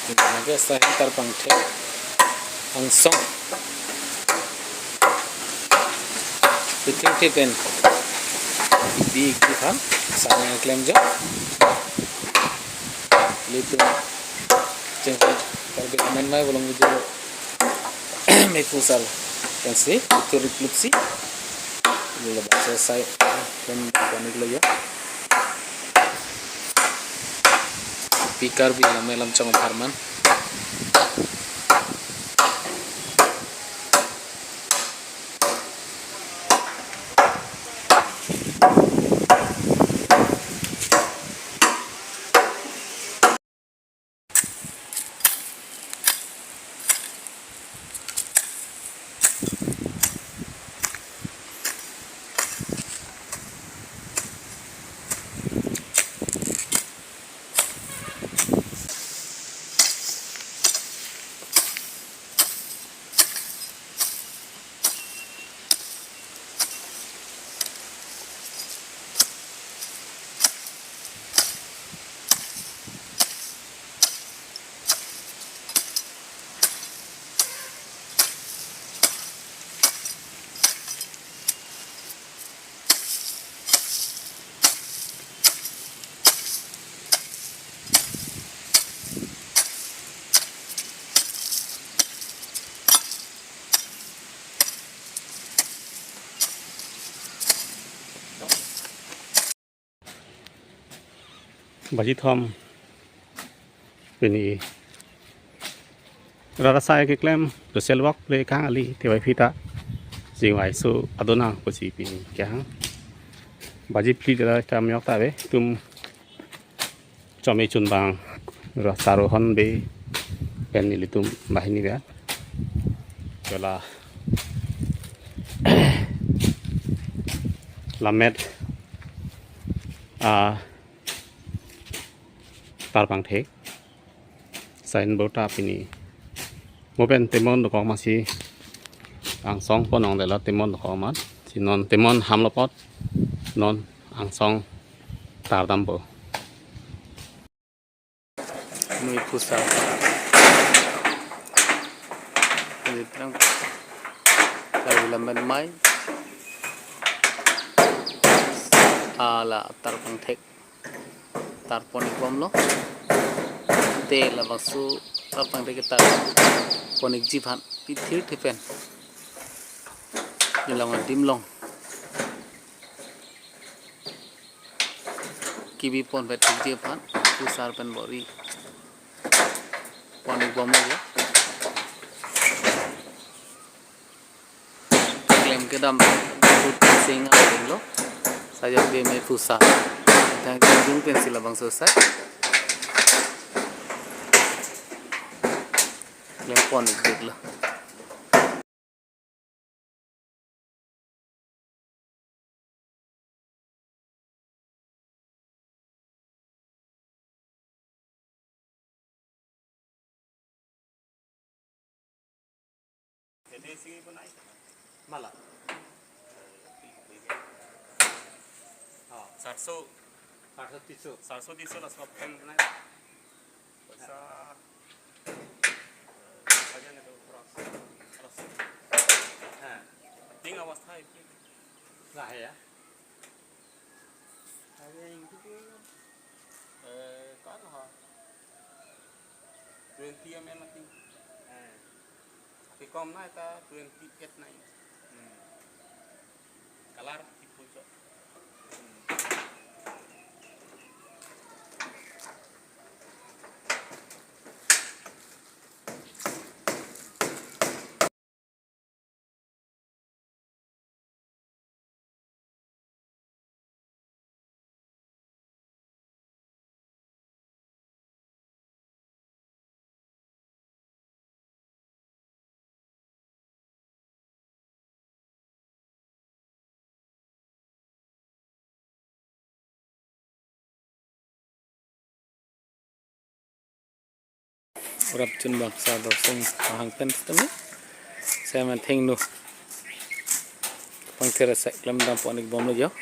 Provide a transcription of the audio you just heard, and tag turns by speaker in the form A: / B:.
A: Lagi Saihem Tarpangthek Angsong Tipen Big Ham Sama keklem jo Lapen Chinghon Karbi Amei Volongkom Aji pusal kan si itu reklupsi ini selesai dan panik lo ya Karbi Amei lam cong farman
B: Baji thom ini rasa saya keklem the selwak le kang ali te vai phita jingwai su adona ko si pini kyang baji pli da tam yok ta be tum chome chun bang ra saro hon be pen ni tum bahini ba kala Lammet Tarpangthek sain bota pini moben temon ko masih angsong ponong de la temon ko mat sinon temon hamlopot non angsong tardambo
A: Mui pusal ini terang Karbi Lammet mai ala Tarpangthek Tarpangthek lo te la baksu Tarpangthek ketar ponik jivan pithir thipen nilang dimlong kibi pon betik jivan pusar pen bori ponik bom lo keklem kedam sing lo sajak de me pusar tang jung pensil abang selesai lempon ikut lah
B: jadi sini pun naik malah sarso tiso lah sebab pen naik bisa aja nih tuh terus tinggal awasnya itu lah ya ada yang itu kan ha 20 ml nanti tapi kom naik ta 28 naik kalar tipu cok
A: Urap chun baksa dosing hang pen tumi saya main thing nu kapangthir keklem dam ponik bom lo jo